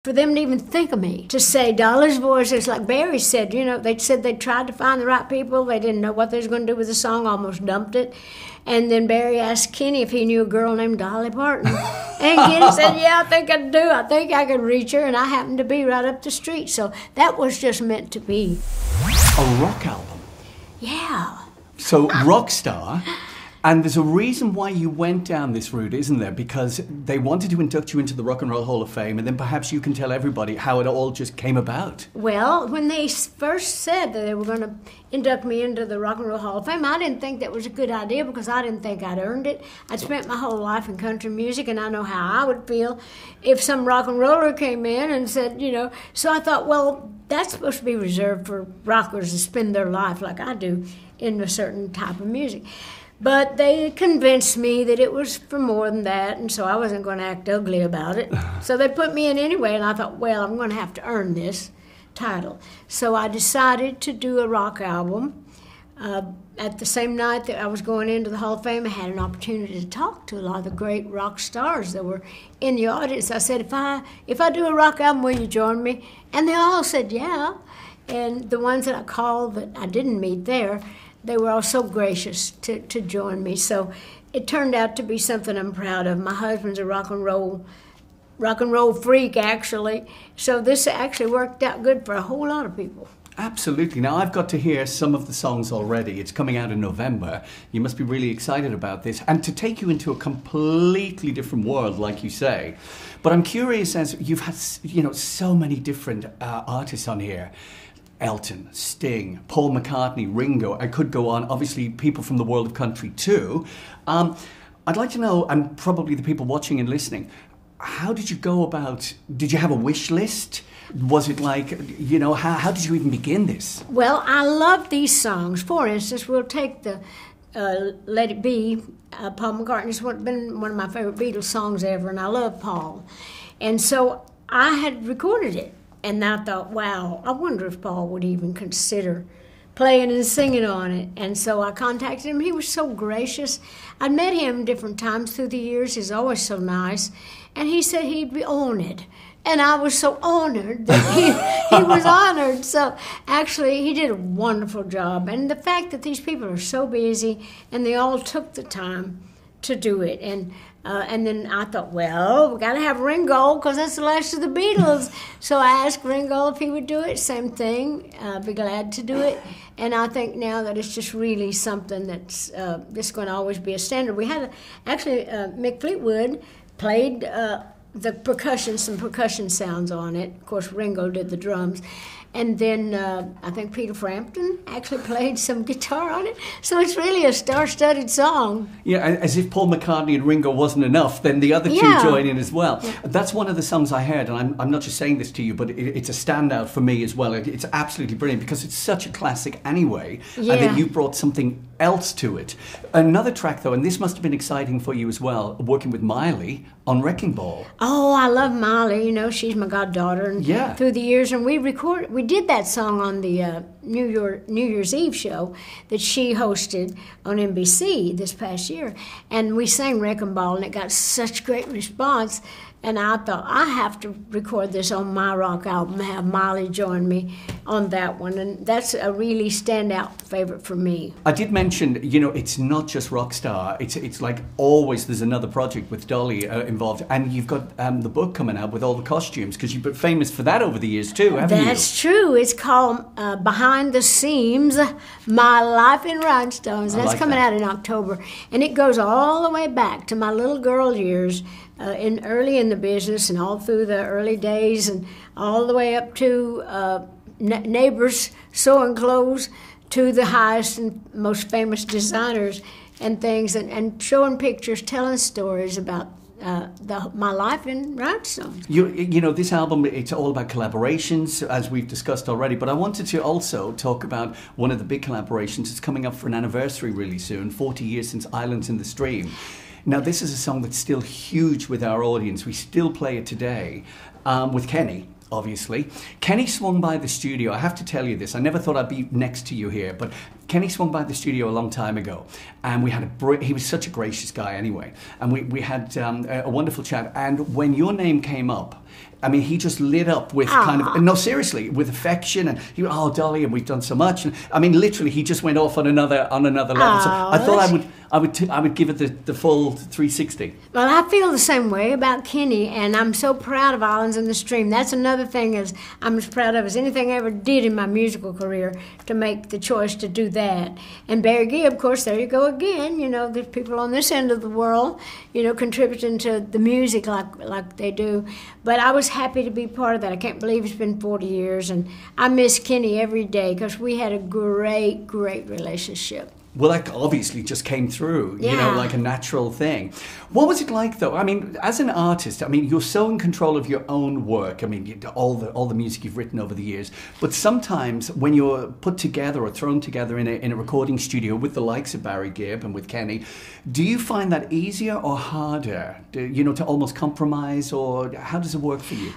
For them to even think of me, to say Dolly's voice, it's like Barry said, you know, they said they tried to find the right people. They didn't know what they was going to do with the song, almost dumped it. And then Barry asked Kenny if he knew a girl named Dolly Parton. And Kenny said, yeah, I think I do. I think I could reach her. And I happened to be right up the street. So that was just meant to be. A rock album? Yeah. So Rockstar. And there's a reason why you went down this route, isn't there? Because they wanted to induct you into the Rock and Roll Hall of Fame, and then perhaps you can tell everybody how it all just came about. Well, when they first said that they were going to induct me into the Rock and Roll Hall of Fame, I didn't think that was a good idea because I didn't think I'd earned it. I'd spent my whole life in country music, and I know how I would feel if some rock and roller came in and said, you know. So I thought, well, that's supposed to be reserved for rockers to spend their life like I do in a certain type of music. But they convinced me that it was for more than that, and so I wasn't going to act ugly about it. So they put me in anyway, and I thought, well, I'm going to have to earn this title. So I decided to do a rock album. At the same night that I was going into the Hall of Fame, I had an opportunity to talk to a lot of the great rock stars that were in the audience. I said, if I do a rock album, will you join me? And they all said, yeah. And the ones that I called that I didn't meet there, they were all so gracious to join me. So it turned out to be something I'm proud of. My husband's a rock and roll freak, actually. So this actually worked out good for a whole lot of people. Absolutely. Now, I've got to hear some of the songs already. It's coming out in November. You must be really excited about this. And to take you into a completely different world, like you say. But I'm curious, as you've had, you know, so many different artists on here. Elton, Sting, Paul McCartney, Ringo. I could go on. Obviously, people from the world of country too. I'd like to know, and probably the people watching and listening, how did you go about, did you have a wish list? Was it like, you know, how did you even begin this? Well, I love these songs. For instance, we'll take the Let It Be. Paul McCartney's been one of my favorite Beatles songs ever, and I love Paul. And so I had recorded it. And I thought, wow, I wonder if Paul would even consider playing and singing on it. And so I contacted him. He was so gracious. I'd met him different times through the years. He's always so nice. And he said he'd be honored. And I was so honored that he was honored. So actually, he did a wonderful job. And the fact that these people are so busy and they all took the time to do it. And then I thought, well, we got to have Ringo because that's the last of the Beatles. So I asked Ringo if he would do it. Same thing. I'd be glad to do it. And I think now that it's just really something that's just going to always be a standard. We had actually Mick Fleetwood played the percussion, some percussion sounds on it. Of course, Ringo did the drums. And then I think Peter Frampton actually played some guitar on it. So it's really a star-studded song. Yeah, as if Paul McCartney and Ringo wasn't enough, then the other two join in as well. Yeah. That's one of the songs I heard, and I'm not just saying this to you, but it's a standout for me as well. It's absolutely brilliant because it's such a classic anyway, and then you brought something else to it. Another track, though, and this must have been exciting for you as well, working with Miley on Wrecking Ball. Oh, I love Miley. You know, she's my goddaughter. And through the years, and we did that song on the New Year's Eve show that she hosted on NBC this past year. And we sang Wrecking Ball, and it got such great response. And I thought, I have to record this on my rock album, have Miley join me on that one. And that's a really standout favorite for me. I did mention, you know, it's not just Rockstar. It's like always there's another project with Dolly involved. And you've got the book coming out with all the costumes, because you've been famous for that over the years too, haven't you? That's true. It's called Behind the Seams, My Life in Rhinestones. That's coming out in October. And it goes all the way back to my little girl years. Early in the business and all through the early days and all the way up to neighbors sewing clothes to the highest and most famous designers and things, and showing pictures, telling stories about my life in Rhinestones. You know, this album, it's all about collaborations, as we've discussed already, but I wanted to also talk about one of the big collaborations. It's coming up for an anniversary really soon, 40 years since Islands in the Stream. Now, this is a song that's still huge with our audience. We still play it today with Kenny, obviously. Kenny swung by the studio. I have to tell you this. I never thought I'd be next to you here, but Kenny swung by the studio a long time ago, and we had he was such a gracious guy anyway, and we had a wonderful chat. And when your name came up, I mean, he just lit up with kind of, no, seriously, with affection, and he went, "Oh, Dolly, and we've done so much." And I mean, literally, he just went off on another level. So I thought I would give it the full 360. Well, I feel the same way about Kenny, and I'm so proud of Islands in the Stream. That's another thing is I'm as proud of as anything I ever did in my musical career to make the choice to do that. And Barry Gibb, of course, there you go again. You know, there's people on this end of the world, you know, contributing to the music like they do. But I was happy to be part of that. I can't believe it's been 40 years, and I miss Kenny every day because we had a great, great relationship. Well, that obviously just came through, you know, like a natural thing. What was it like, though? I mean, as an artist, I mean, you're so in control of your own work. I mean, all the music you've written over the years. But sometimes when you're put together or thrown together in a recording studio with the likes of Barry Gibb and with Kenny, do you find that easier or harder, to almost compromise, or how does it work for you?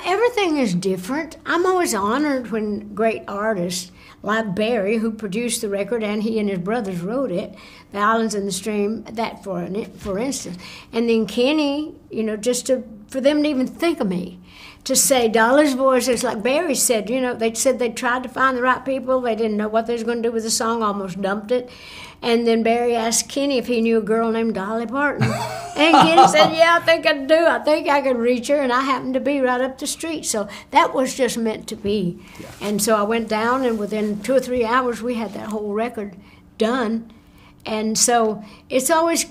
Everything is different. I'm always honored when great artists like Barry, who produced the record, and he and his brothers wrote it, The Islands in the Stream, that for instance. And then Kenny, just for them to even think of me, to say Dolly's voice is like Barry said, they said they tried to find the right people, they didn't know what they was going to do with the song, almost dumped it. And then Barry asked Kenny if he knew a girl named Dolly Parton. And Kenny said, yeah, I think I do. I think I could reach her. And I happened to be right up the street. So that was just meant to be. Yeah. And so I went down, and within 2 or 3 hours, we had that whole record done. And so it's always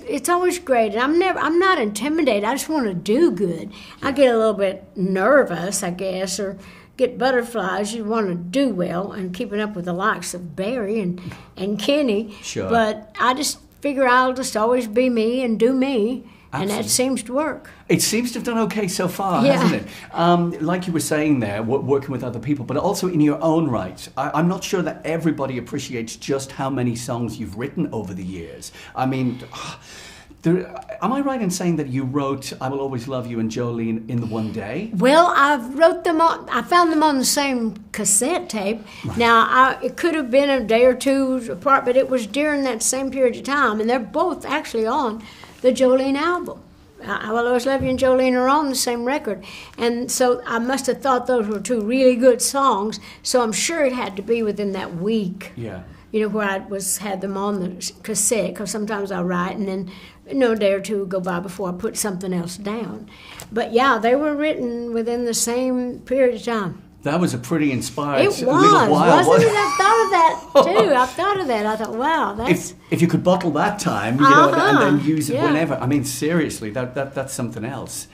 great. And I'm not intimidated. I just want to do good. I get a little bit nervous, I guess, or get butterflies. You want to do well, and keeping up with the likes of Barry and Kenny. Sure. But I just figure I'll just always be me and do me. Absolutely. And that seems to work. It seems to have done okay so far, hasn't it? Like you were saying there, working with other people, but also in your own right. I'm not sure that everybody appreciates just how many songs you've written over the years. I mean, am I right in saying that you wrote I Will Always Love You and Jolene in the one day? Well, I found them on the same cassette tape. Right. Now, it could have been a day or two apart, but it was during that same period of time, and they're both actually on the Jolene album. I Will Always Love You and Jolene are on the same record. And so I must have thought those were two really good songs, so I'm sure it had to be within that week. Yeah. Where I had them on the cassette, because sometimes I write and then a day or two would go by before I put something else down. But yeah, they were written within the same period of time. That was a pretty inspired little while. Wasn't it? I thought of that too. I thought of that. I thought, wow, that's... If you could bottle that time, and then use it whenever. I mean, seriously, that's something else.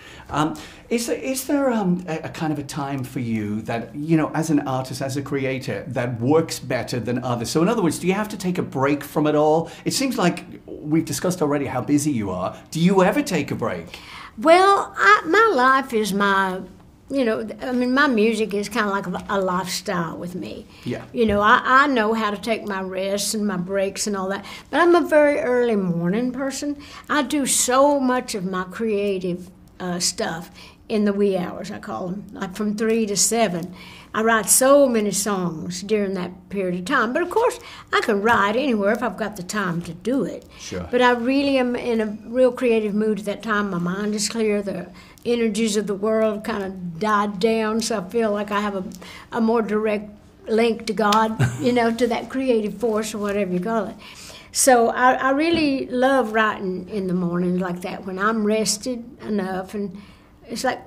Is there a kind of a time for you that, as an artist, as a creator, that works better than others? So in other words, do you have to take a break from it all? It seems like we've discussed already how busy you are. Do you ever take a break? Well, my life is my... my music is kind of like a lifestyle with me. Yeah. I know how to take my rests and my breaks and all that. But I'm a very early morning person. I do so much of my creative stuff in the wee hours, I call them, like from 3 to 7. I write so many songs during that period of time. But of course, I can write anywhere if I've got the time to do it. Sure. But I really am in a real creative mood at that time. My mind is clear. The energies of the world kind of died down, so I feel like I have a more direct link to God, to that creative force or whatever you call it. So I really love writing in the morning like that when I'm rested enough, and it's like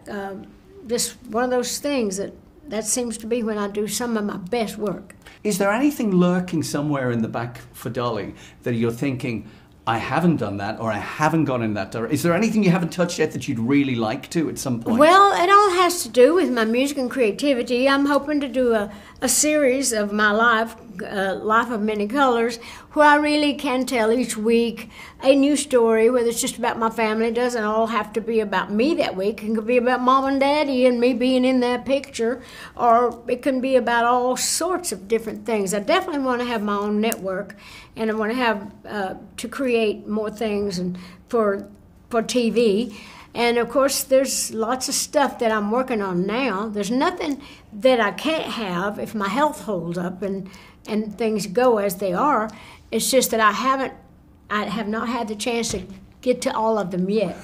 just one of those things that seems to be when I do some of my best work. Is there anything lurking somewhere in the back for Dolly that you're thinking, I haven't done that, or I haven't gone in that direction? Is there anything you haven't touched yet that you'd really like to at some point? Well, it all has to do with my music and creativity. I'm hoping to do a series of my life, Life of Many Colors, where I really can tell each week a new story, whether it's just about my family. It doesn't all have to be about me that week. It could be about Mom and Daddy and me being in that picture, or it can be about all sorts of different things. I definitely want to have my own network, and I want to have to create more things and for TV. And of course, there's lots of stuff that I'm working on now. There's nothing that I can't have if my health holds up and things go as they are. It's just that I have not had the chance to get to all of them yet.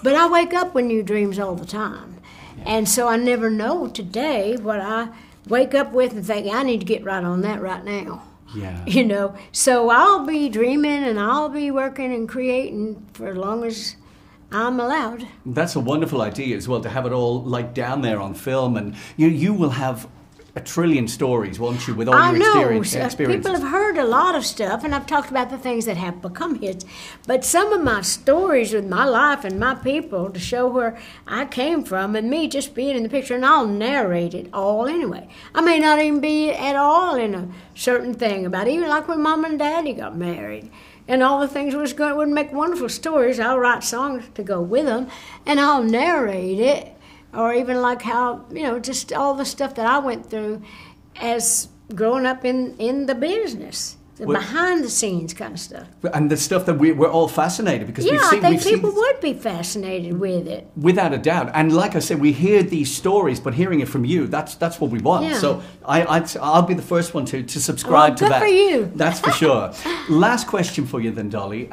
But I wake up with new dreams all the time. And so I never know today what I wake up with and think, I need to get right on that right now. Yeah. You know, so I'll be dreaming and I'll be working and creating for as long as I'm allowed. That's a wonderful idea as well, to have it all like down there on film, and you will have a trillion stories, won't you, with all your experiences? People have heard a lot of stuff, and I've talked about the things that have become hits. But some of my stories with my life and my people to show where I came from, and me just being in the picture, and I'll narrate it all anyway. I may not even be at all in a certain thing about it, even like when Mom and Daddy got married. And all the things would make wonderful stories. I'll write songs to go with them, and I'll narrate it. Or even like how, just all the stuff that I went through as growing up in the business, the behind the scenes kind of stuff. And the stuff that we're all fascinated because I think people would be fascinated with it. Without a doubt. And like I said, we hear these stories, but hearing it from you, that's what we want. Yeah. So I'll be the first one to subscribe to that. Good for you. That's for sure. Last question for you then, Dolly.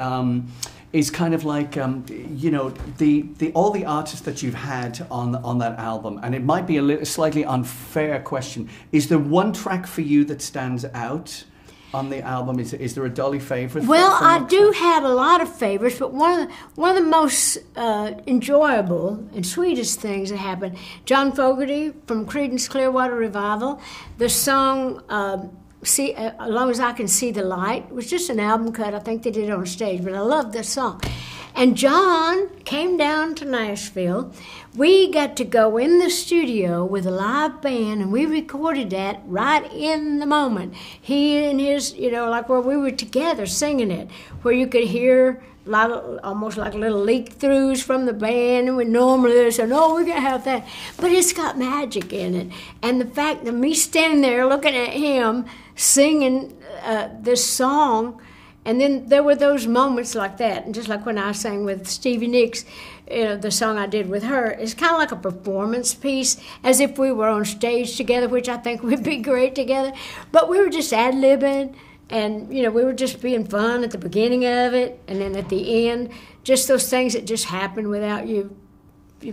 Is kind of like all the artists that you've had on that album, and it might be a slightly unfair question. Is there one track for you that stands out on the album? Is there a Dolly favorite? Well, I do have a lot of favorites, but one of the most enjoyable and sweetest things that happened, John Fogerty from Creedence Clearwater Revival, the song. As long as I can see the light. It was just an album cut. I think they did it on stage, but I love this song. And John came down to Nashville. We got to go in the studio with a live band, and we recorded that right in the moment. He and his, like where we were together singing it, where you could hear almost like little leak-throughs from the band, and we normally say, no, we're going to have that. But it's got magic in it. And the fact that me standing there looking at him singing this song, and then there were those moments like that, and just like when I sang with Stevie Nicks, the song I did with her, it's kind of like a performance piece, as if we were on stage together, which I think would be great together. But we were just ad-libbing, and, we were just being fun at the beginning of it, and then at the end, just those things that just happened without you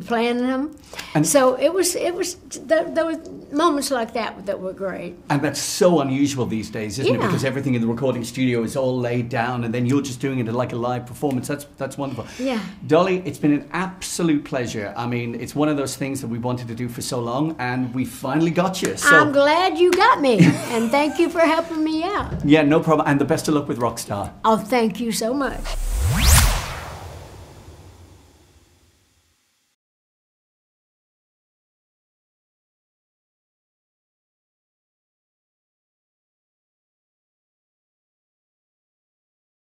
planning them. And so there were moments like that were great. And that's so unusual these days, isn't it? Because everything in the recording studio is all laid down, and then you're just doing it like a live performance. That's wonderful. Yeah. Dolly, it's been an absolute pleasure. I mean, it's one of those things that we wanted to do for so long, and we finally got you. So I'm glad you got me, and thank you for helping me out. Yeah, no problem. And the best of luck with Rockstar. Oh, thank you so much.